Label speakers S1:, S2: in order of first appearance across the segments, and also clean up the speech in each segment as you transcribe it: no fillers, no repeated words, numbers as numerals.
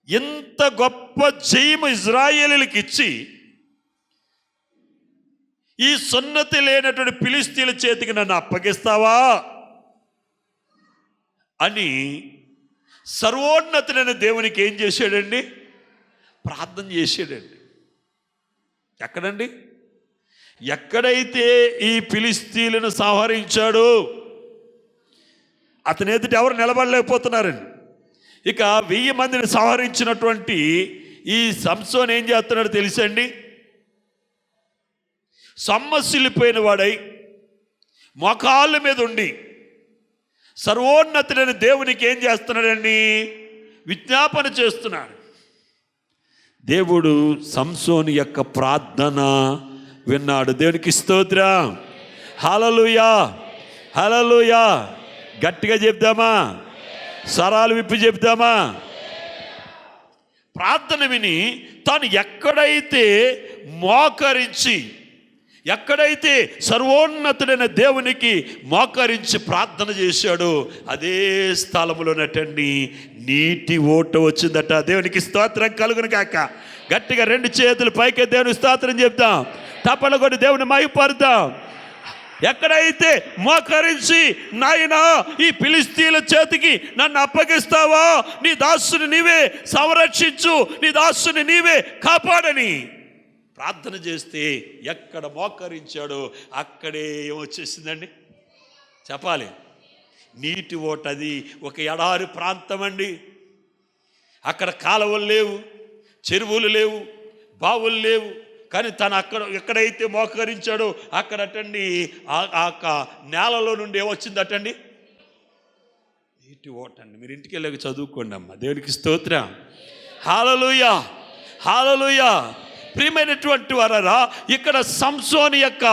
S1: ఎంత గొప్ప జయము ఇజ్రాయేలీలకు ఇచ్చి ఈ సున్నతి లేనటువంటి ఫిలిష్తీయుల చేతికి నన్ను అప్పగిస్తావా అని సర్వోన్నతుడైన దేవునికి ఏం చేశాడండి? ప్రార్థన చేశాడండి. ఎక్కడండి? ఎక్కడైతే ఈ ఫిలిష్తీయులను సంహరించాడు అతని ఎదుట ఎవరు నిలబడలేకపోతున్నారండి. ఇక 1000 మందిని సంహరించినటువంటి ఈ సంసోను ఏం చేస్తున్నాడు తెలుసండి? సొమ్మసిల్లిపోయిన వాడై మోకాళ్ళ మీద ఉండి సర్వోన్నతుడైన దేవునికి ఏం చేస్తున్నాడండి? విజ్ఞాపన చేస్తున్నాడు. దేవుడు సంసోను యొక్క ప్రార్థన విన్నాడు. దేవునికి స్తోత్రం. హల్లెలూయా, హల్లెలూయా. గట్టిగా చెప్దామా? స్వరాలు విప్పి చెప్దామా? ప్రార్థన విని తాను ఎక్కడైతే మోకరించి, ఎక్కడైతే సర్వోన్నతుడైన దేవునికి మోకరించి ప్రార్థన చేశాడో అదే స్థలములోనటండి నీటి ఓట వచ్చిందట. దేవునికి స్తోత్రం కలుగును కాక. గట్టిగా 2 చేతులు పైకి దేవునికి స్తోత్రం చెప్తాం. తప్పల కొట్టి దేవుని మహిమపరుద్దాం. ఎక్కడైతే మోకరించి నాయనా ఈ ఫిలిష్తీయుల చేతికి నన్ను అప్పగిస్తావా, నీ దాసుని నీవే సంరక్షించు, నీ దాసుని నీవే కాపాడని ప్రార్థన చేస్తే ఎక్కడ మోకరించాడో అక్కడే ఏమొచ్చేసిందండి? చెప్పాలి. నీటి ఓట. అది ఒక ఎడారి ప్రాంతం అండి. అక్కడ కాలువలు లేవు, చెరువులు లేవు, బావులు లేవు. కానీ తను ఎక్కడైతే మోకరించాడో అక్కడటండి ఆ నేలలో నుండి ఏమొచ్చిందటండి? నీటి ఓట అండి. మీరు ఇంటికి వెళ్ళాక చదువుకోండి అమ్మ. దేవునికి స్తోత్రం. హల్లెలూయా, హల్లెలూయా. ప్రియమైనటువంటి వారరా, ఇక్కడ సంసోను యొక్క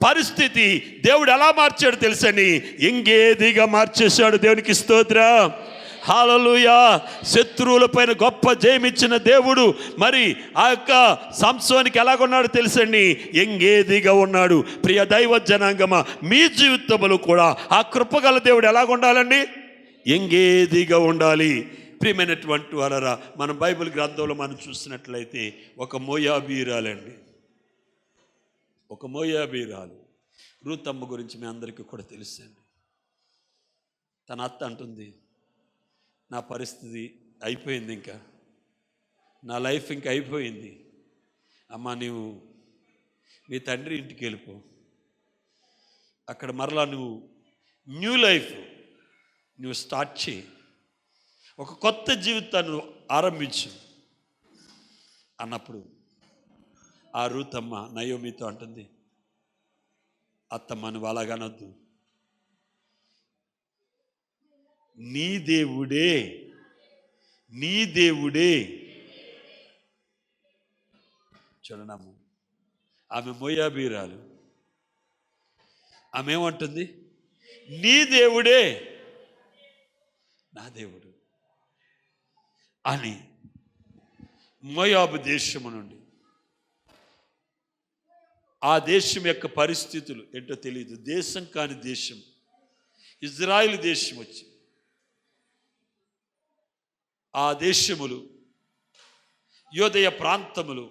S1: పరిస్థితి దేవుడు ఎలా మార్చాడు తెలుసని? ఎంగేదిగా మార్చేశాడు. దేవునికి స్తోత్రం. హల్లెలూయా. శత్రువుల పైన గొప్ప జయమిచ్చిన దేవుడు మరి ఆ యొక్క సంసోనికి ఎలాగున్నాడు తెలుసండి? ఎంగేదిగా ఉన్నాడు. ప్రియ దైవ జనాంగమా, మీ జీవితంలో కూడా ఆ కృపగల దేవుడు ఎలాగుండాలండి? ఎంగేదిగా ఉండాలి. ప్రియమైనటువంటి వారరా, మనం బైబిల్ గ్రంథంలో మనం చూసినట్లయితే ఒక మోయాబీరాలండి, ఒక మోయాబీరాలు రూతమ్మ గురించి మీ అందరికీ కూడా తెలుసండి. తన అత్త అంటుంది, నా పరిస్థితి అయిపోయింది, ఇంకా నా లైఫ్ ఇంకా అయిపోయింది అమ్మ, నీవు నీ తండ్రి ఇంటికి వెళ్ళిపో, అక్కడ మరలా నువ్వు న్యూ లైఫ్ నువ్వు స్టార్ట్ చేయి, ఒక కొత్త జీవితాన్ని ఆరంభించు అన్నప్పుడు ఆ రూతమ్మ నయోమితో అంటుంది, అత్తమ్మ నువ్వు అలాగనొద్దు, నీ దేవుడే, నీ దేవుడే. చూడనమ్మ, ఆమె మోయాబీరాలు. ఆమె ఏమంటుంది? నీ దేవుడే నా దేవుడు అని. మోయాబు దేశము నుండి, ఆ దేశం యొక్క పరిస్థితులు ఏంటో తెలియదు, దేశం కాని దేశం ఇజ్రాయిల్ దేశం వచ్చి ఆ దేశములు యోదయ ప్రాంతములు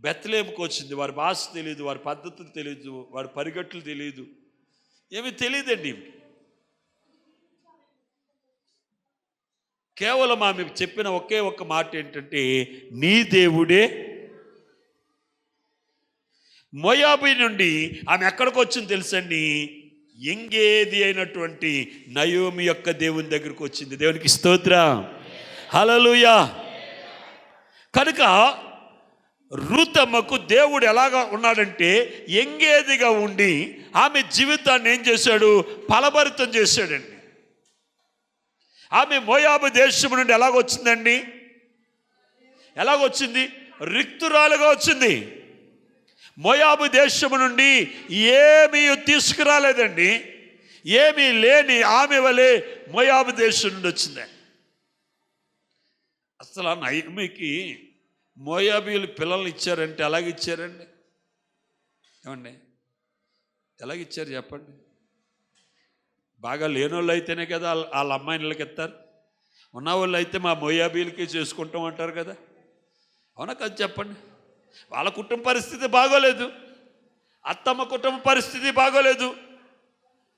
S1: బెత్లెహేముకు వచ్చింది. వారి భాష తెలియదు, వారి పద్ధతులు తెలియదు, వారి పరిగెట్లు తెలియదు, ఏమీ తెలియదండి. కేవలం ఆమె చెప్పిన ఒకే ఒక్క మాట ఏంటంటే, నీ దేవుడే. మోయాబు నుండి ఆమె ఎక్కడికి వచ్చింది తెలుసండి? ఎంగేది అయినటువంటి నయోమి యొక్క దేవుని దగ్గరికి వచ్చింది. దేవునికి స్తోత్రం. హల్లెలూయా. కనుక రూతమ్మకు దేవుడు ఎలాగా ఉన్నాడంటే ఎంగేదిగా ఉండి ఆమె జీవితాన్ని ఏం చేశాడు? ఫలభరితం చేశాడండి. ఆమె మోయాబు దేశం నుండి ఎలాగొచ్చిందండి? ఎలాగొచ్చింది? రిక్తురాలుగా వచ్చింది. మోయాబు దేశము నుండి ఏమీ తీసుకురాలేదండి. ఏమీ లేని ఆమె వలె మోయాబు దేశం నుండి వచ్చింది. అసలు ఆ నయోమికి మోయాబీలు పిల్లల్ని ఇచ్చారంటే ఎలాగిచ్చారండి? ఏమండి ఎలాగిచ్చారు చెప్పండి? బాగా లేనోళ్ళు అయితేనే కదా వాళ్ళ అమ్మాయిలకి ఇస్తారు. ఉన్న వాళ్ళు అయితే మా మోయాబీలకి చేసుకుంటాం అంటారు కదా, అవునా కదా చెప్పండి. వాళ్ళ కుటుంబ పరిస్థితి బాగోలేదు, అత్తమ్మ కుటుంబ పరిస్థితి బాగోలేదు.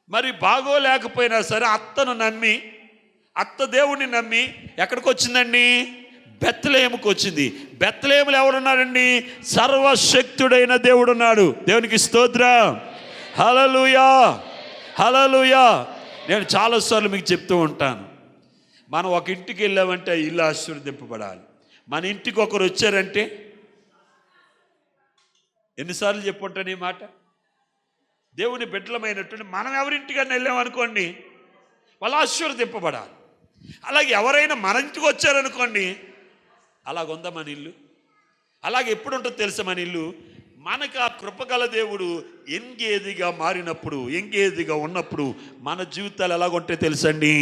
S1: మరి బాగోలేకపోయినా సరే అత్తను నమ్మి, అత్త దేవుడిని నమ్మి ఎక్కడికి వచ్చిందండి? బెత్లెహేముకు వచ్చింది. బెత్లెహేములో ఎవరున్నారండి? సర్వశక్తుడైన దేవుడు ఉన్నాడు. దేవునికి స్తోత్రం, హల్లెలూయా, హల్లెలూయా. నేను చాలాసార్లు మీకు చెప్తూ ఉంటాను, మనం ఒక ఇంటికి వెళ్ళామంటే ఆ ఇల్లు ఆశీర్వదింపబడాలి. మన ఇంటికి ఒకరు వచ్చారంటే, ఎన్నిసార్లు చెప్పుంటాను ఈ మాట, దేవుని బిడ్డలమైనటువంటి మనం ఎవరింటికన్నా వెళ్ళామనుకోండి వాళ్ళు ఆశీర్వదింపబడాలి. అలాగే ఎవరైనా మన ఇంటికి వచ్చారనుకోండి, అలాగుందా మన ఇల్లు? అలాగే ఎప్పుడు ఉంటుందో తెలుసా మన ఇల్లు? మనకు ఆ కృపగల దేవుడు ఎంగేదిగా మారినప్పుడు, ఎంగేదిగా ఉన్నప్పుడు మన జీవితాలు ఎలాగుంటాయి తెలుసండి?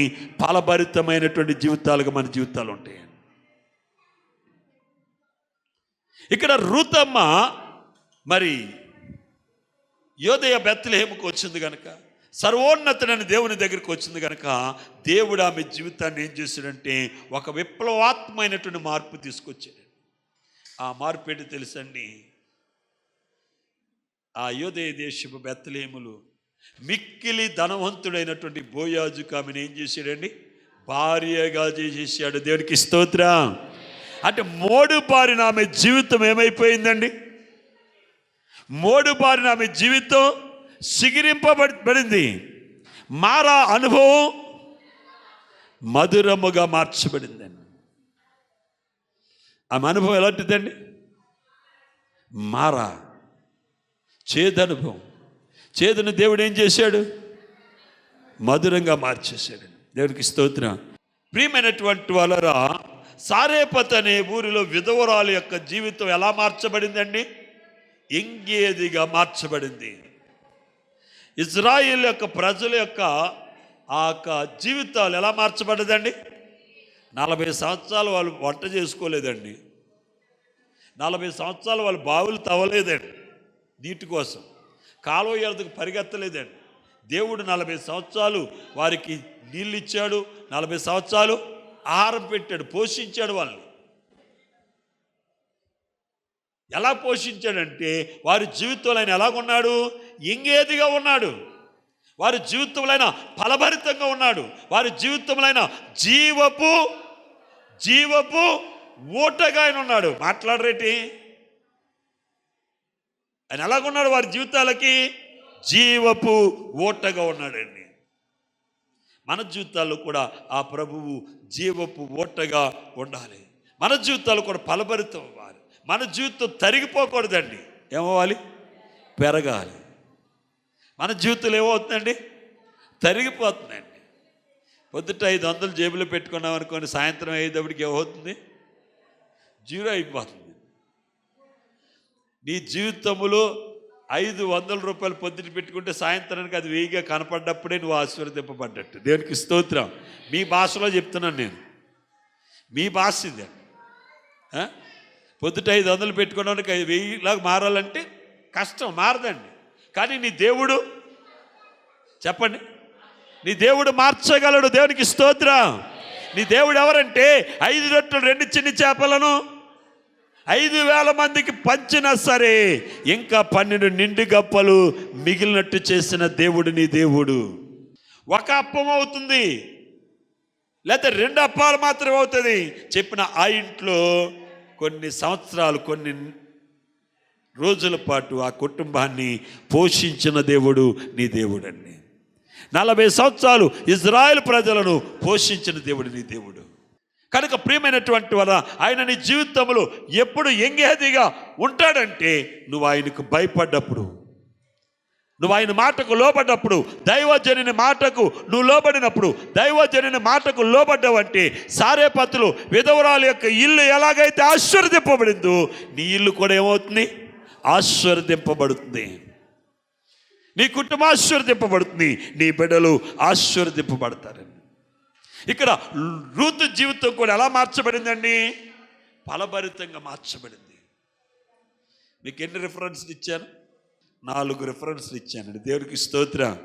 S1: ఫలభరితమైనటువంటి జీవితాలుగా మన జీవితాలు ఉంటాయి. ఇక్కడ రూతమ్మ మరి యోదయ బెత్లెహేముకు వచ్చింది కనుక, సర్వోన్నతుడైన దేవుని దగ్గరికి వచ్చింది కనుక, దేవుడు ఆమె జీవితాన్ని ఏం చేశాడంటే ఒక విప్లవాత్మైనటువంటి మార్పు తీసుకొచ్చాడు. ఆ మార్పు ఏంటి తెలుసండి? ఆ యోదయ దేశపు బెత్లెహేములు మిక్కిలి ధనవంతుడైనటువంటి బోయాజుకు ఆమెను ఏం చేశాడండి? భార్యగా చేసేసాడు. దేవునికి స్తోత్రం. అంటే మోడు బారిన ఆమె జీవితం ఏమైపోయిందండి? మోడు బారిన ఆమె జీవితం సిగిరింపబడింది. మారా అనుభవం మధురముగా మార్చబడిందండి. ఆమె అనుభవం ఎలాంటిదండి? మారా చేదనుభవం. చేదును దేవుడు ఏం చేశాడు? మధురంగా మార్చేశాడు. దేవునికి స్తోత్రం. ప్రియమైనటువంటి వాళ్ళరా, సారేపత్ అనే ఊరిలో విధవరాలు యొక్క జీవితం ఎలా మార్చబడిందండి? ఎంగేదిగా మార్చబడింది. ఇజ్రాయిల్ యొక్క ప్రజల యొక్క ఆ జీవితాలు ఎలా మార్చబడ్డదండి? 40 సంవత్సరాలు వాళ్ళు వంట చేసుకోలేదండి. 40 సంవత్సరాలు వాళ్ళు బావులు తవ్వలేదండి నీటి కోసం, కాలువ ఎదుగు పరిగెత్తలేదండి. దేవుడు 40 సంవత్సరాలు వారికి నీళ్ళు ఇచ్చాడు, 40 సంవత్సరాలు ఆహారం పెట్టాడు, పోషించాడు వాళ్ళని. ఎలా పోషించాడంటే వారి జీవితంలో ఆయన ఎలాగున్నాడు? ఎంగేదిగా ఉన్నాడు. వారి జీవితంలో ఆయన ఫలభరితంగా ఉన్నాడు. వారి జీవితంలో ఆయన జీవపు ఊటగా ఆయన ఉన్నాడు. మాట్లాడరేటి? ఆయన ఎలాగున్నాడు? వారి జీవితాలకి జీవపు ఊటగా ఉన్నాడండి. మన జీవితాల్లో కూడా ఆ ప్రభువు జీవపు ఊటగా ఉండాలి. మన జీవితాలు కూడా ఫలభరితం అవ్వాలి. మన జీవితం తరిగిపోకూడదండి. ఏమవ్వాలి? పెరగాలి. మన జీవితంలో ఏమవుతుందండి? తరిగిపోతుందండి. పొద్దుట 500 జేబులో పెట్టుకున్నాం అనుకోండి, సాయంత్రం అయ్యేటప్పటికి ఏమవుతుంది? 0 అయిపోతుంది. నీ జీవితంలో 500 రూపాయలు పొద్దుట పెట్టుకుంటే సాయంత్రానికి అది 1000గా కనపడ్డప్పుడే నువ్వు ఆశీర్వదింపబడ్డట్టు. దేవునికి స్తోత్రం. మీ భాషలో చెప్తున్నాను నేను, మీ భాష ఇది. పొద్దుట 500 పెట్టుకున్నానికి 1000లాగా మారాలంటే కష్టం, మారదండి. కానీ నీ దేవుడు, చెప్పండి, నీ దేవుడు మార్చగలడు. దేవునికి స్తోత్రం. నీ దేవుడు ఎవరంటే 5 రొట్టెలు 2 చిన్న చేపలను 5,000 మందికి పంచినా సరే ఇంకా 12 నిండు గప్పలు మిగిలినట్టు చేసిన దేవుడు నీ దేవుడు. ఒక అప్పం అవుతుంది, లేకపోతే 2 అప్పాలు మాత్రమే అవుతుంది చెప్పిన ఆ ఇంట్లో కొన్ని సంవత్సరాలు, కొన్ని రోజుల పాటు ఆ కుటుంబాన్ని పోషించిన దేవుడు నీ దేవుడండి. 40 సంవత్సరాలు ఇజ్రాయెల్ ప్రజలను పోషించిన దేవుడు నీ దేవుడు. కనుక ప్రియమైనటువంటి వల్ల ఆయన నీ జీవితంలో ఎప్పుడు ఎంగేదిగా ఉంటాడంటే నువ్వు ఆయనకు భయపడ్డప్పుడు, నువ్వు ఆయన మాటకు లోబడ్డప్పుడు, దైవజనుని మాటకు నువ్వు లోబడినప్పుడు, దైవజనుని మాటకు లోబడ్డావంటే సారేపతులు విధవరాలు యొక్క ఇల్లు ఎలాగైతే ఆశీర్వదింపబడిందో నీ ఇల్లు కూడా ఏమవుతుంది? ఆశీర్వదింపబడుతుంది. నీ కుటుంబం ఆశీర్వదింపబడుతుంది. నీ బిడ్డలు ఆశీర్వదింపబడతారు. ఇక్కడ రూతు జీవితం కూడా ఎలా మార్చబడిందండి? ఫలభరితంగా మార్చబడింది. మీకు ఎన్ని రిఫరెన్స్లు ఇచ్చాను? 4 రిఫరెన్స్లు ఇచ్చానండి. దేవుడికి స్తోత్రం,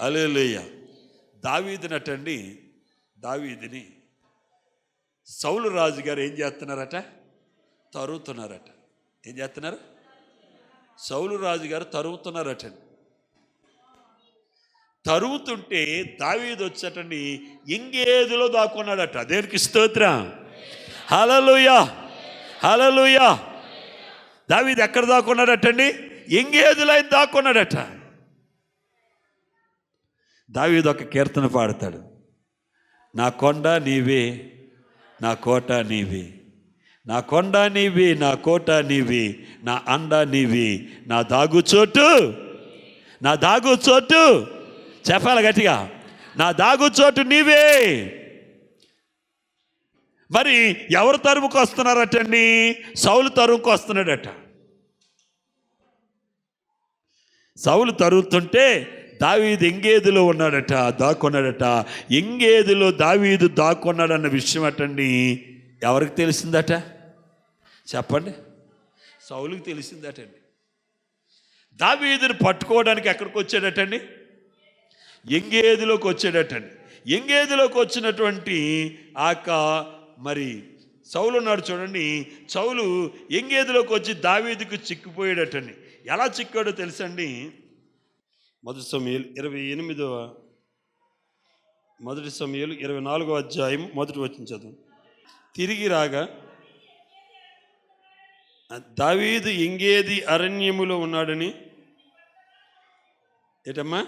S1: హల్లెలూయా. దావీదునటండి, దావీదుని సౌలు రాజు గారు ఏం చేస్తున్నారట? తరుగుతున్నారట. ఏం చేస్తున్నారు? సౌలు రాజు గారు తరుగుతున్నారట. తరుగుతుంటే దావీదు వచ్చేటండి ఎంగేదిలో దాక్కున్నాడట. దేవునికి స్తోత్రం. హల్లెలూయా, హల్లెలూయా. దావీదు ఎక్కడ దాక్కున్నాడటండి? ఎంగేదిలో ఆయన దాక్కున్నాడట. దావీదు ఒక కీర్తన పాడతాడు, నా కొండ నీవే, నా కోట నీవే, నా కొండ నీవి, నా కోట నీవి, నా అండ నీవి, నా దాగుచోటు, నా దాగుచోటు. చెప్పాలి గట్టిగా, నా దాగుచోటు నీవే. మరి ఎవరు తరుముకు వస్తున్నారటండి? సౌలు తరుముకు వస్తున్నాడట. సౌలు తరుగుతుంటే దావీదు ఎంగేదిలో ఉన్నాడట, దాక్కున్నాడట. ఎంగేదిలో దావీదు దాక్కున్నాడన్న విషయం అటండి ఎవరికి తెలిసిందట? చెప్పండి. సౌలుకి తెలిసిందటండి. దావీదుని పట్టుకోవడానికి ఎక్కడికి వచ్చాడటండి? ఎంగేదిలోకి వచ్చాడటండి. ఎంగేదిలోకి వచ్చినటువంటి మరి సౌలు ఉన్నాడు చూడండి. సౌలు ఎంగేదిలోకి వచ్చి దావీదుకు చిక్కిపోయాడటండి. ఎలా చిక్కాడో తెలుసండి? మొదటి సమూయేలు 24వ అధ్యాయం మొదటి వచనం చదువు. తిరిగి రాగా దావీదు ఎంగేది అరణ్యములో ఉన్నాడని ఏటమ్మా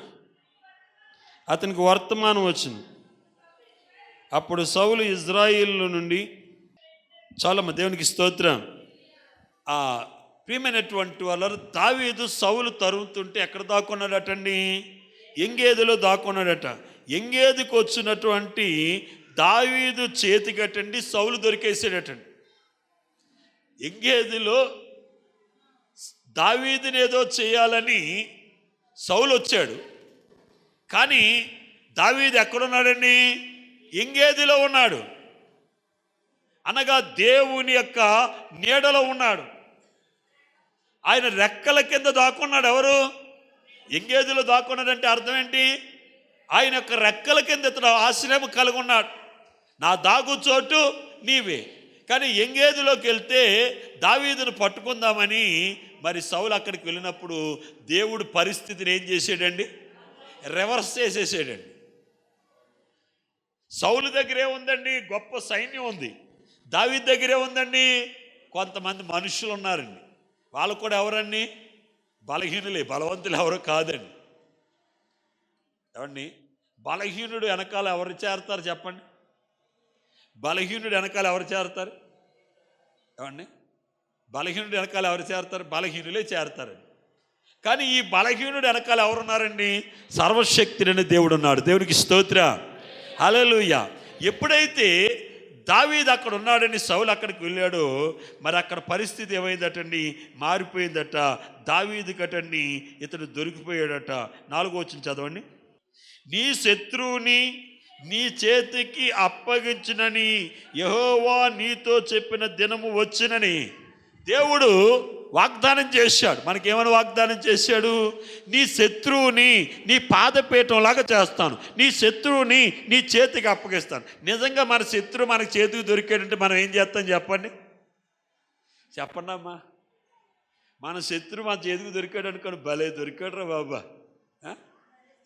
S1: అతనికి వర్తమానం వచ్చింది. అప్పుడు సౌలు ఇజ్రాయిల్లో నుండి చాలా దేవునికి స్తోత్రం. ప్రియమైనటువంటి వాళ్ళు, దావీదు సౌలు తరుగుతుంటే ఎక్కడ దాక్కున్నాడటండి? ఎంగేదిలో దాక్కున్నాడట. ఎంగేదికి వచ్చినటువంటి దావీదు చేతికటండి సౌలు దొరికేసాడటండి. ఎంగేదిలో దావీదుని ఏదో చేయాలని సౌలు వచ్చాడు. కానీ దావీదు ఎక్కడున్నాడండి? ఎంగేదిలో ఉన్నాడు. అనగా దేవుని యొక్క నీడలో ఉన్నాడు. ఆయన రెక్కల కింద దాక్కున్నాడు. ఎవరు? ఎంగేదిలో దాక్కున్నాడంటే అర్థం ఏంటి? ఆయన యొక్క రెక్కల కింద ఇతను ఆశ్రయం కలిగి ఉన్నాడు. నా దాగుచోటు నీవే. కానీ ఎంగేదిలోకి వెళ్తే దావీదును పట్టుకుందామని మరి సౌలు అక్కడికి వెళ్ళినప్పుడు దేవుడు పరిస్థితిని ఏం చేసాడండి? రివర్స్ చేసేసాడండి. సౌలు దగ్గరే ఉందండి గొప్ప సైన్యం ఉంది. దావీదు దగ్గరే ఉందండి కొంతమంది మనుషులు ఉన్నారండి. వాళ్ళు కూడా ఎవరండి? బలహీనులే, బలవంతులు ఎవరు కాదండి. ఏమండి? బలహీనుడు వెనకాల ఎవరు చేరతారు చెప్పండి? బలహీనుడు వెనకాల ఎవరు చేరతారు? ఏమండి? బలహీనుడు వెనకాల ఎవరు చేరతారు? బలహీనులే చేరతారండి. కానీ ఈ బలహీనుడు వెనకాల ఎవరున్నారండి? సర్వశక్తుడైన దేవుడు ఉన్నాడు. దేవునికి స్తోత్రం. హల్లెలూయా. ఎప్పుడైతే దావీదు అక్కడ ఉన్నాడని సౌలు అక్కడికి వెళ్ళాడు, మరి అక్కడ పరిస్థితి ఏమైందటండి? మారిపోయిందట. దావీదు కటండి ఇతడు దొరికిపోయాడట. 4వ వచనం చదవండి. నీ శత్రువుని నీ చేతికి అప్పగించినని యెహోవా నీతో చెప్పిన దినము వచ్చినని దేవుడు వాగ్దానం చేశాడు. మనకేమని వాగ్దానం చేశాడు? నీ శత్రువుని నీ పాదపీఠంలాగా చేస్తాను, నీ శత్రువుని నీ చేతికి అప్పగిస్తాను. నిజంగా మన శత్రువు మనకి చేతికి దొరికాడంటే మనం ఏం చేస్తాం చెప్పండి? చెప్పండి అమ్మా. మన శత్రువు మన చేతికి దొరికాడు అనుకోండి, భలే దొరికాడు రా బాబా,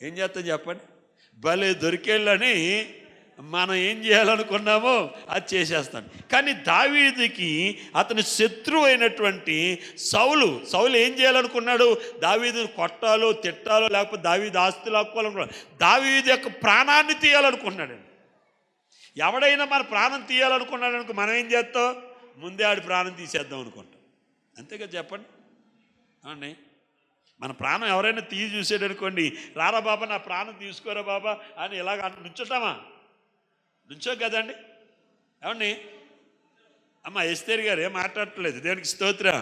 S1: ఏం చేస్తాం చెప్పండి? భలే దొరికేళ్ళని మనం ఏం చేయాలనుకున్నామో అది చేసేస్తాను. కానీ దావీదుకి అతని శత్రువు అయినటువంటి సౌలు ఏం చేయాలనుకున్నాడు? దావీదుని కొట్టాలో తిట్టాలో లేకపోతే దావీదు ఆస్తులు లాక్కోవాలనుకున్నాడు. దావీదు యొక్క ప్రాణాన్ని తీయాలనుకున్నాడు. ఎవడైనా మన ప్రాణం తీయాలనుకున్నాడు అనుకో, మనం ఏం చేస్తాం? ముందే ఆడి ప్రాణం తీసేద్దాం అనుకుంటాం. అంతేగా చెప్పండి? అవునండి. మన ప్రాణం ఎవరైనా తీసి చూసాడనుకోండి, రారా బాబా నా ప్రాణం తీసుకోరా బాబా అని ఇలాగ నుంచుంటామా? నుంచో కదండి. ఏమండి? అమ్మ ఎస్తేర్ గారు ఏం మాట్లాడట్లేదు. దేవునికి స్తోత్రం.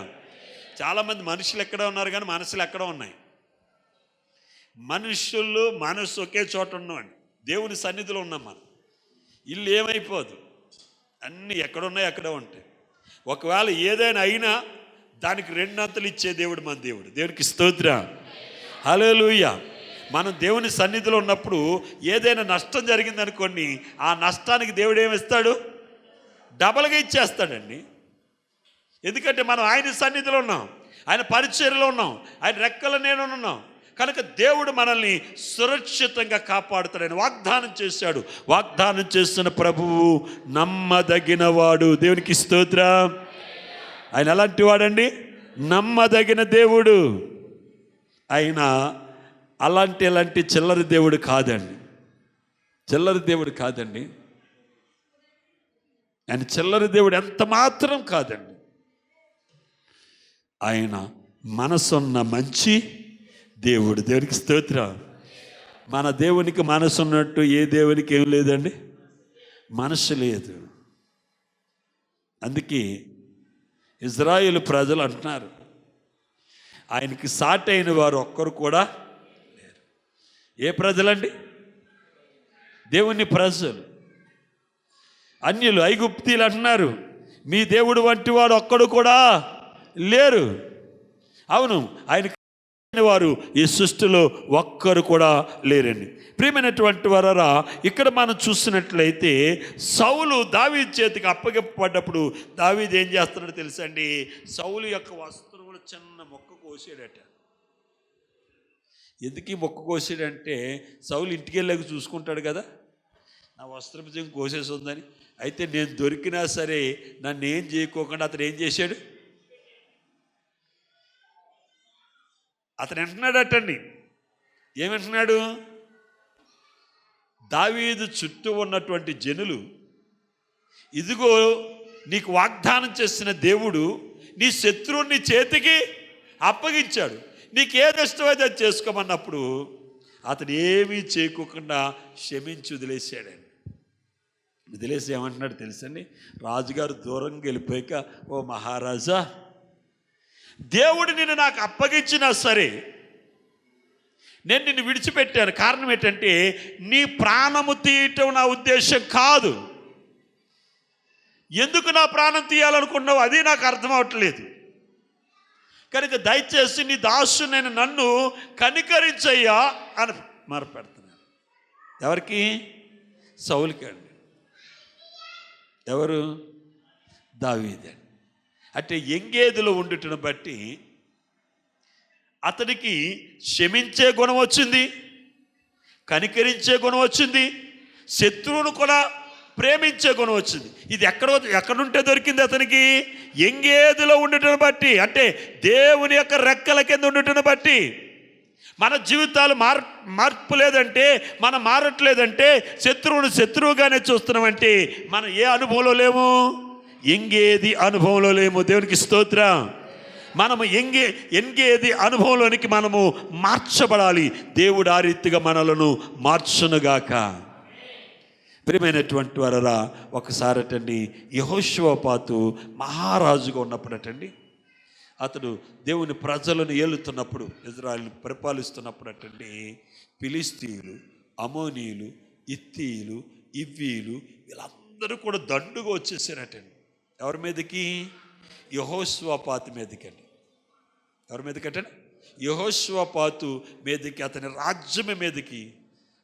S1: చాలామంది మనుషులు ఎక్కడ ఉన్నారు కానీ మనసులు ఎక్కడ ఉన్నాయి. మనుషులు మనసు ఒకే చోట ఉన్నామండి. దేవుని సన్నిధిలో ఉన్నాం మనం. ఇల్లు ఏమైపోదు, అన్నీ ఎక్కడున్నాయి అక్కడే ఉంటాయి. ఒకవేళ ఏదైనా అయినా దానికి 2 అంతలు ఇచ్చే దేవుడు మన దేవుడు. దేవునికి స్తోత్రం. హల్లెలూయా. మనం దేవుని సన్నిధిలో ఉన్నప్పుడు ఏదైనా నష్టం జరిగిందనుకోండి, ఆ నష్టానికి దేవుడు ఏమిస్తాడు? డబల్గా ఇచ్చేస్తాడండి. ఎందుకంటే మనం ఆయన సన్నిధిలో ఉన్నాం, ఆయన పరిచర్యలో ఉన్నాం, ఆయన రెక్కల నీడలో ఉన్నాం కనుక దేవుడు మనల్ని సురక్షితంగా కాపాడుతాడని వాగ్దానం చేశాడు. వాగ్దానం చేస్తున్న ప్రభువు నమ్మదగినవాడు. దేవునికి స్తోత్రం. ఆయన ఎలాంటి వాడండి? నమ్మదగిన దేవుడు. ఆయన అలాంటి చిల్లరి దేవుడు కాదండి. చిల్లరి దేవుడు కాదండి. ఆయన చిల్లరి దేవుడు ఎంత మాత్రం కాదండి. ఆయన మనసున్న మంచి దేవుడు. దేవునికి స్తోత్రం. మన దేవునికి మనసు ఉన్నట్టు ఏ దేవునికి ఏం లేదండి, మనసు లేదు. అందుకే ఇజ్రాయేలు ప్రజలు అంటున్నారు, ఆయనకి సాటి అయిన వారు ఒక్కరు కూడా లేరు. ఏ ప్రజలండి? దేవుని ప్రజలు. అన్యులు, ఐగుప్తీలు అంటున్నారు, మీ దేవుడు వంటి వాడు ఒక్కడు కూడా లేరు. అవును, ఆయన వారు ఈ సృష్టిలో ఒక్కరు కూడా లేరండి. ప్రియమైనటువంటి వారా, ఇక్కడ మనం చూసినట్లయితే సౌలు దావీదు చేతికి అప్పగింపబడ్డప్పుడు దావీదు ఏం చేస్తున్నాడో తెలుసండి? సౌలు యొక్క వస్త్రములు చిన్న మొక్క కోసాడట. ఎందుకు ఈ మొక్క కోసాడంటే సౌలు ఇంటికి వెళ్ళాక చూసుకుంటాడు కదా, నా వస్త్రం కోసేసి ఉందని. అయితే నేను దొరికినా సరే నన్ను ఏం చేయకోకుండా అతను ఏం చేశాడు? అతను అంటున్నాడటండి, ఏమంటున్నాడు? దావీదు చుట్టూ ఉన్నటువంటి జనులు, ఇదిగో నీకు వాగ్దానం చేసిన దేవుడు నీ శత్రువుని చేతికి అప్పగించాడు, నీకేది ఇష్టమైతే అది చేసుకోమన్నప్పుడు అతను ఏమీ చేయకోకుండా క్షమించి వదిలేసాడండి. వదిలేసి ఏమంటున్నాడు తెలుసండి? రాజుగారు దూరంగా వెళ్ళిపోయాక, ఓ మహారాజా, దేవుడు నిన్ను నాకు అప్పగించినా సరే నేను నిన్ను విడిచిపెట్టాను. కారణం ఏంటంటే నీ ప్రాణము తీయటం నా ఉద్దేశం కాదు. ఎందుకు నా ప్రాణం తీయాలనుకున్నావు అది నాకు అర్థం అవట్లేదు. కనుక దయచేసి నీ దాసునైన నన్ను కనికరించయ్యా అని మొరపెడుతున్నాను. ఎవరికి? సౌలుకి అండి. ఎవరు? దావీదు. అంటే ఎంగేదిలో ఉండుటను బట్టి అతనికి క్షమించే గుణం వచ్చింది, కనికరించే గుణం వచ్చింది, శత్రువును కూడా ప్రేమించే గుణం వచ్చింది. ఇది ఎక్కడుంటే దొరికింది అతనికి? ఎంగేదిలో ఉండుటను బట్టి, అంటే దేవుని యొక్క రెక్కల కింద ఉండుటను బట్టి. మన జీవితాలు మార్పు లేదంటే, మనం మారట్లేదంటే, శత్రువును శత్రువుగానే చూస్తున్నామంటే మనం ఏ అనుభవంలో లేము? ఎంగేది అనుభవంలో లేము. దేవునికి స్తోత్రం. మనము ఎంగేది అనుభవంలోనికి మనము మార్చబడాలి. దేవుడు ఆ రీతిగా మనలను మార్చునుగాక. ప్రియమైనటువంటి వారరా, ఒకసారటండి యెహోషువపాతు మహారాజుగా ఉన్నప్పుడటండి, అతడు దేవుని ప్రజలను ఏలుతున్నప్పుడు, ఇజ్రాయెల్ని పరిపాలిస్తున్నప్పుడు అటండి, ఫిలిస్తీయులు, అమోనీయులు, ఇత్తీయులు, ఇవ్వీలు వీళ్ళందరూ కూడా దండుగా వచ్చేసారటండి. ఎవరి మీదకి? యెహోషువపాతు మీదకండి. ఎవరి మీదకటండి? యెహోషువపాతు మీదకి, అతని రాజ్యం మీదకి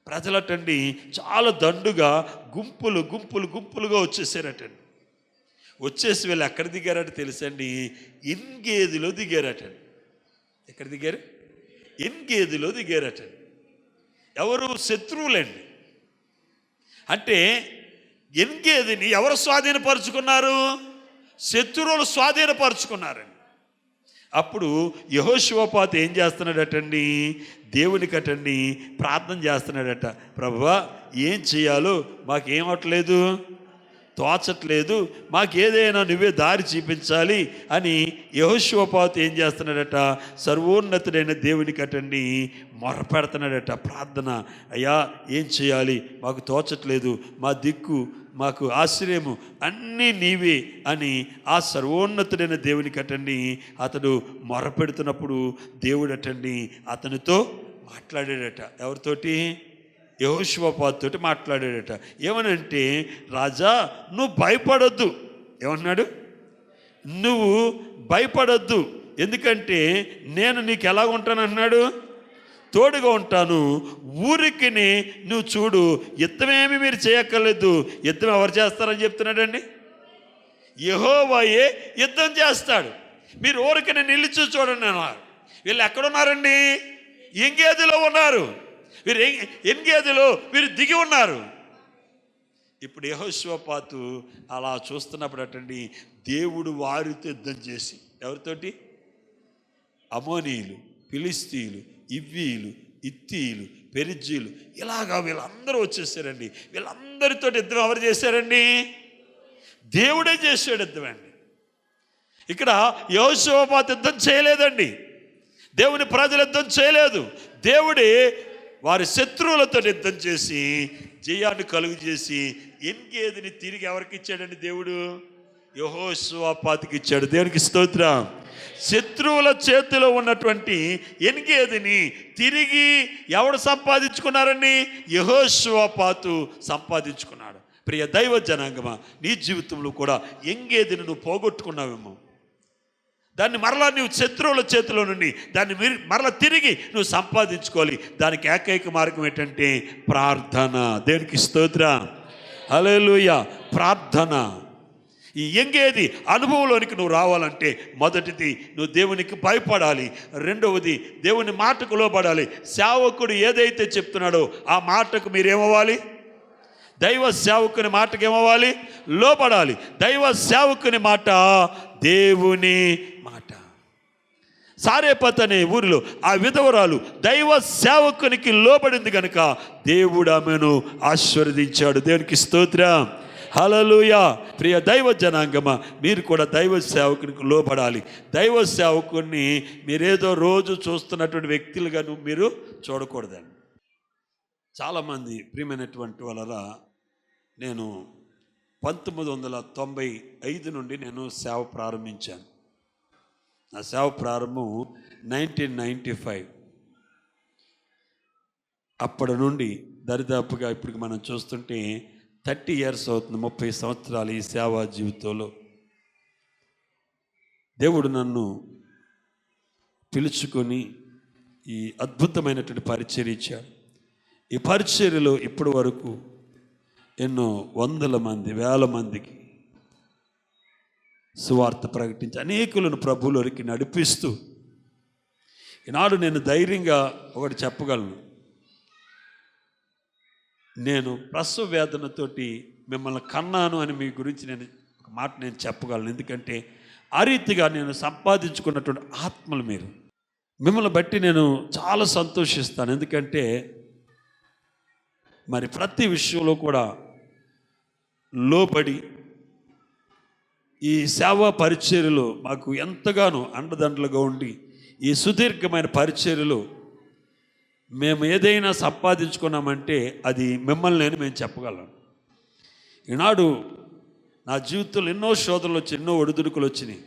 S1: ప్రజలటండి చాలా దండుగా గుంపులుగా వచ్చేసారటండి. వచ్చేసి వీళ్ళు ఎక్కడ దిగారట తెలుసండి? ఎన్గేదిలో దిగారటండి. ఎక్కడ దిగారు? ఎన్గేదిలో దిగారటండి. ఎవరు? శత్రువులండి. అంటే ఎన్గేదిని ఎవరు స్వాధీనపరుచుకున్నారు? శత్రువులు స్వాధీనపరుచుకున్నారండి. అప్పుడు యెహోషువపాతు ఏం చేస్తున్నాడటండి? దేవునికటండి ప్రార్థన చేస్తున్నాడట, ప్రభువా ఏం చేయాలో మాకేమవట్లేదు, తోచట్లేదు, మాకేదైనా నువ్వే దారి చూపించాలి అని యెహోషువపాతు ఏం చేస్తున్నాడట? సర్వోన్నతుడైన దేవునికటండి మొరపెడుతున్నాడట, ప్రార్థన. అయ్యా ఏం చేయాలి, మాకు తోచట్లేదు, మా దిక్కు, మాకు ఆశ్రయము అన్నీ నీవే అని ఆ సర్వోన్నతుడైన దేవునికటండి అతడు మొరపెడుతున్నప్పుడు దేవుడు అటండి అతనితో మాట్లాడాడట. ఎవరితోటి? యెహోషువపాతు తోటి మాట్లాడాడట. ఏమనంటే, రాజా నువ్వు భయపడొద్దు. ఏమన్నాడు? నువ్వు భయపడొద్దు, ఎందుకంటే నేను నీకు ఎలా ఉంటానన్నాడు? తోడుగా ఉంటాను. ఊరికి నువ్వు చూడు, యుద్ధమేమి మీరు చేయక్కర్లేదు. యుద్ధం ఎవరు చేస్తారని చెప్తున్నాడండి? యెహోవాయే యుద్ధం చేస్తాడు. మీరు ఊరికనే నిలిచి చూడండి అన్నారు. వీళ్ళు ఎక్కడున్నారండి? ఎంగేదిలో ఉన్నారు. వీరు ఎంగేదిలో వీరు దిగి ఉన్నారు. ఇప్పుడు యెహోషువపాతు అలా చూస్తున్నప్పుడు అటండి, దేవుడు వారితో యుద్ధం చేసి, ఎవరితోటి? అమోనీయులు, ఫిలిస్తీయులు, ఇవ్వీలు, ఇత్తీయులు, పెరిజ్జీలు, ఇలాగా వీళ్ళందరూ వచ్చేసారండి. వీళ్ళందరితో యుద్ధం ఎవరు చేశారండి? దేవుడే చేశాడు యుద్ధం అండి. ఇక్కడ యెహోషువపాతు యుద్ధం చేయలేదండి. దేవుని ప్రజలు యుద్ధం చేయలేదు. దేవుడే వారి శత్రువులతో యుద్ధం చేసి జయాన్ని కలుగు చేసి ఎంగేదిని తిరిగి ఎవరికి ఇచ్చాడండి? దేవుడు యెహోషువపాతుకి ఇచ్చాడు. దేవునికి స్తోత్రం. శత్రువుల చేతిలో ఉన్నటువంటి ఎంగేదిని తిరిగి ఎవడు సంపాదించుకున్నారని? యెహోషువపాతు సంపాదించుకున్నాడు. ప్రియ దైవ జనాంగమా, నీ జీవితంలో కూడా ఎంగేదిని నువ్వు పోగొట్టుకున్నావేమో. దాన్ని మరలా నువ్వు శత్రువుల చేతిలో నుండి దాన్ని మరలా తిరిగి నువ్వు సంపాదించుకోవాలి. దానికి ఏకైక మార్గం ఏంటంటే ప్రార్థన. దేవునికి స్తోత్రం. హల్లెలూయా. ప్రార్థన. ఈ ఎంగేది అనుభవంలోనికి నువ్వు రావాలంటే మొదటిది నువ్వు దేవునికి భయపడాలి. రెండవది దేవుని మాటకు లోబడాలి. సేవకుడు ఏదైతే చెప్తున్నాడో ఆ మాటకు మీరేమవ్వాలి? దైవ సేవకుని మాటకి ఏమవ్వాలి? లోబడాలి. దైవ సేవకుని మాట దేవుని మాట. సారేపత్ అనే ఊరిలో ఆ విధవరాలు దైవ సేవకునికి లోబడింది కనుక దేవుడు ఆమెను ఆశీర్వదించాడు. దేవునికి స్తోత్రం. హల్లెలూయా. ప్రియ దైవ జనాంగమా, మీరు కూడా దైవ సేవకునికి లోబడాలి. దైవ సేవకుని మీరేదో రోజు చూస్తున్నటువంటి వ్యక్తులుగా మీరు చూడకూడదండి. చాలామంది ప్రియమైనటువంటి వాళ్ళ నేను 1995 నుండి నేను సేవ ప్రారంభించాను. నా సేవ ప్రారంభం 1995. అప్పటి నుండి దరిదాపుగా ఇప్పటికి మనం చూస్తుంటే 30 years అవుతుంది. 30 సంవత్సరాలు ఈ సేవా జీవితంలో దేవుడు నన్ను పిలుచుకొని ఈ అద్భుతమైనటువంటి పరిచర్య ఇచ్చాడు. ఈ పరిచర్యలో ఇప్పటి వరకు ఎన్నో వందల మంది, వేల మందికి సువార్త ప్రకటించి అనేకులను ప్రభువులోకి నడిపిస్తూ ఈనాడు నేను ధైర్యంగా ఒకటి చెప్పగలను. నేను ప్రసవ వేదనతోటి మిమ్మల్ని కన్నాను అని మీ గురించి నేను ఒక మాట నేను చెప్పగలను. ఎందుకంటే ఆ రీతిగా నేను సంపాదించుకున్నటువంటి ఆత్మలు మీరు. మిమ్మల్ని బట్టి నేను చాలా సంతోషిస్తాను. ఎందుకంటే మరి ప్రతి విషయంలో కూడా లోబడి ఈ సేవా పరిచర్యలో మాకు ఎంతగానో అండదండలుగా ఉండి ఈ సుదీర్ఘమైన పరిచర్యలో మేము ఏదైనా సంపాదించుకున్నామంటే అది మిమ్మల్ని మేము చెప్పగలం. ఈనాడు నా జీవితంలో ఎన్నో శోధనలు వచ్చి, ఎన్నో ఒడిదుడుకులు వచ్చినాయి,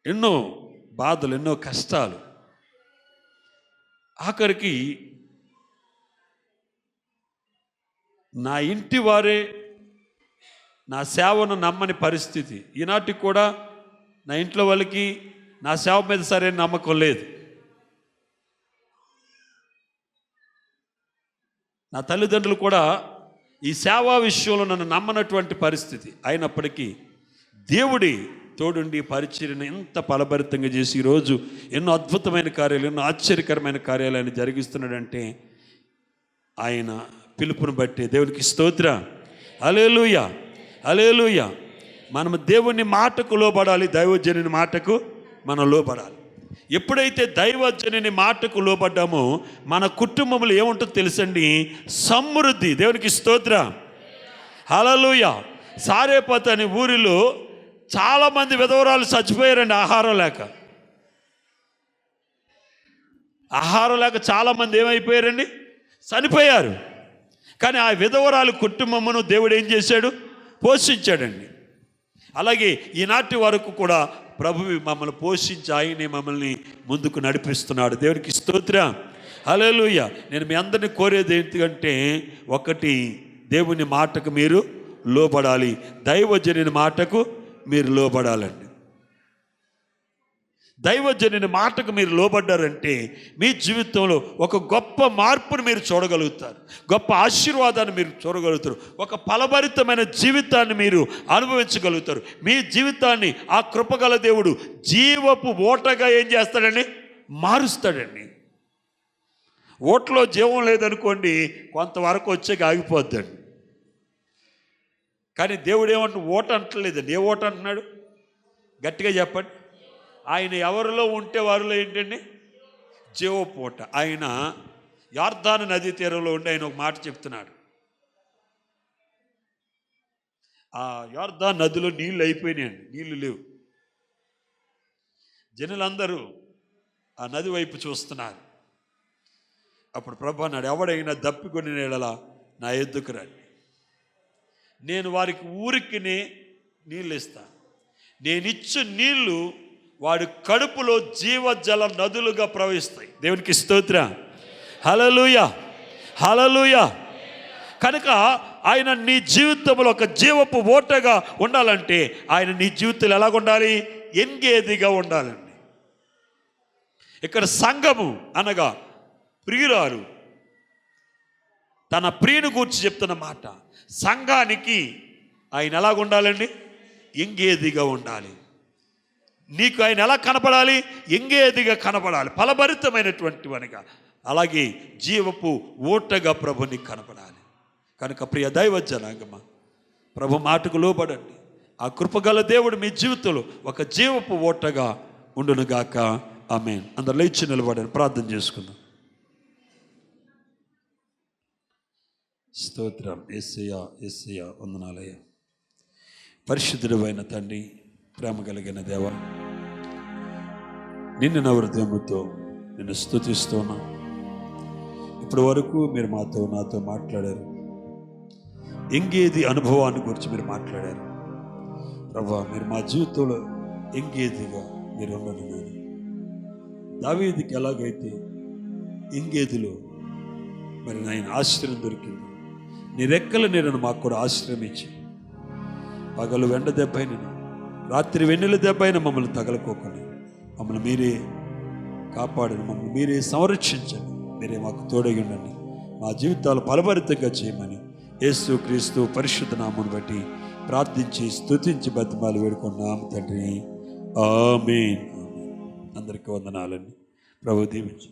S1: ఎన్నో బాధలు, ఎన్నో కష్టాలు. ఆఖరికి నా ఇంటి వారే నా సేవను నమ్మని పరిస్థితి. ఈనాటికి కూడా నా ఇంట్లో వాళ్ళకి నా సేవ మీద సరైన నమ్మకం లేదు. నా తల్లిదండ్రులు కూడా ఈ సేవా విషయంలో నన్ను నమ్మనటువంటి పరిస్థితి. అయినప్పటికీ దేవుడి తోడుండి పరిచర్యను ఎంత ఫలభరితంగా చేసి ఈరోజు ఎన్నో అద్భుతమైన కార్యాలు, ఎన్నో ఆశ్చర్యకరమైన కార్యాలు ఆయన జరిగిస్తున్నాడంటే ఆయన పిలుపుని బట్టి దేవునికి స్తోత్రం. హల్లెలూయా. హల్లెలూయా. మనం దేవుని మాటకు లోబడాలి. దైవజనుని మాటకు మనం లోబడాలి. ఎప్పుడైతే దైవజనుని మాటకు లోబడ్డామో మన కుటుంబంలో ఏముంటుందో తెలుసండి? సమృద్ధి. దేవునికి స్తోత్రం. హల్లెలూయా. సారేపత్ అనే ఊరిలో చాలామంది విధవరాలు చచ్చిపోయారండి ఆహారం లేక. ఆహారం లేక చాలామంది ఏమైపోయారండి? చనిపోయారు. కానీ ఆ విధవరాలు కుటుంబమును దేవుడు ఏం చేశాడు? పోషించాడండి. అలాగే ఈనాటి వరకు కూడా ప్రభువు మమ్మల్ని పోషించి ఆయనే మమ్మల్ని ముందుకు నడిపిస్తున్నాడు. దేవునికి స్తోత్రం. హల్లెలూయా. నేను మీ అందరినీ కోరేది ఏంటంటే, ఒకటి, దేవుని మాటకు మీరు లోబడాలి. దైవజనుని మాటకు మీరు లోబడాలండి. దైవజనుని మాటకు మీరు లోబడ్డారంటే మీ జీవితంలో ఒక గొప్ప మార్పును మీరు చూడగలుగుతారు, గొప్ప ఆశీర్వాదాన్ని మీరు చూడగలుగుతారు, ఒక ఫలభరితమైన జీవితాన్ని మీరు అనుభవించగలుగుతారు. మీ జీవితాన్ని ఆ కృపగల దేవుడు జీవపు ఓటగా ఏం చేస్తాడండి? మారుస్తాడండి. ఓట్లో జీవం లేదనుకోండి, కొంతవరకు వచ్చాక ఆగిపోద్దండి. కానీ దేవుడు ఏమంటు ఓట అంటలేదండి. ఏ ఓట అంటున్నాడు? గట్టిగా చెప్పండి. ఆయన ఎవరిలో ఉంటే వారిలో ఏంటండి? జీవపోట. ఆయన యార్దాను నదీ తీరంలో ఉండి ఆయన ఒక మాట చెప్తున్నాడు. ఆ యార్దాను నదిలో నీళ్ళు అయిపోయినాయండి, నీళ్ళు లేవు. జనులందరూ ఆ నది వైపు చూస్తున్నారు. అప్పుడు ప్రభు అన్నాడు, ఎవడైనా దప్పికొని నీళ్ళలా నా ఎద్దుకు రండి, నేను వారికి ఊరికి నీళ్ళు ఇస్తాను. నేనిచ్చు నీళ్లు వాడి కడుపులో జీవజల నదులుగా ప్రవహిస్తాయి. దేవునికి స్తోత్రం. హల్లెలూయా, హల్లెలూయా. కనుక ఆయన నీ జీవితంలో ఒక జీవపు ఓటగా ఉండాలంటే ఆయన నీ జీవితంలో ఎలాగ ఉండాలి? ఎంగేదిగా ఉండాలండి. ఇక్కడ సంఘము అనగా ప్రియురాలు తన ప్రియుని గూర్చి చెప్తున్న మాట. సంఘానికి ఆయన ఎలాగ ఉండాలండి? ఎంగేదిగా ఉండాలి. నీకు ఆయన ఎలా కనపడాలి? ఎంగేదిగా కనపడాలి, ఫలభరితమైనటువంటి వనిగా. అలాగే జీవపు ఓటగా ప్రభు నీకు కనపడాలి. కనుక ప్రియ దైవ జనాంగమా, ప్రభు మాటకు లోబడండి. ఆ కృపగల దేవుడు మీ జీవితంలో ఒక జీవపు ఓటగా ఉండునుగాక. ఆమేన్. అందరు లేచి నిలబడండి, ప్రార్థన చేసుకుందాం. స్తోత్రం. యేసయ్యా, యేసయ్యా వందనాలయ్యా. పరిశుద్ధుడు అయిన తండ్రి, ప్రేమ కలిగిన దేవ, నిన్ను నా హృదయముతో నిన్ను స్తుతిస్తున్నా. ఇప్పటి వరకు మీరు నాతో మాట్లాడారు. ఎంగేది అనుభవాన్ని గురించి మీరు మాట్లాడారు. ప్రభా, మీరు మా జీవితంలో ఎంగేదిగా మీరు ఉండను. దావీదుకి ఎలాగైతే ఎంగేదిలో మరి నాయన ఆశ్రయం దొరికింది, నీ రెక్కల నీడను మాకు కూడా ఆశ్రయం ఇచ్చి, పగలు వెండ దెబ్బైనను రాత్రి వెన్నెల దెబ్బైన మమ్మల్ని తగలకోకండి. మమ్మల్ని మీరే కాపాడండి, మమ్మల్ని మీరే సంరక్షించండి, మీరే మాకు తోడై ఉండండి. మా జీవితాలు ఫలభరితంగా చేయమని యేసు క్రీస్తు పరిశుద్ధ నామమును బట్టి ప్రార్థించి స్తుతించి బతిమాలు వేడుకున్నాం తండ్రి. ఆమేన్. అందరికీ వందనాలండి. ప్రభు దీవించు.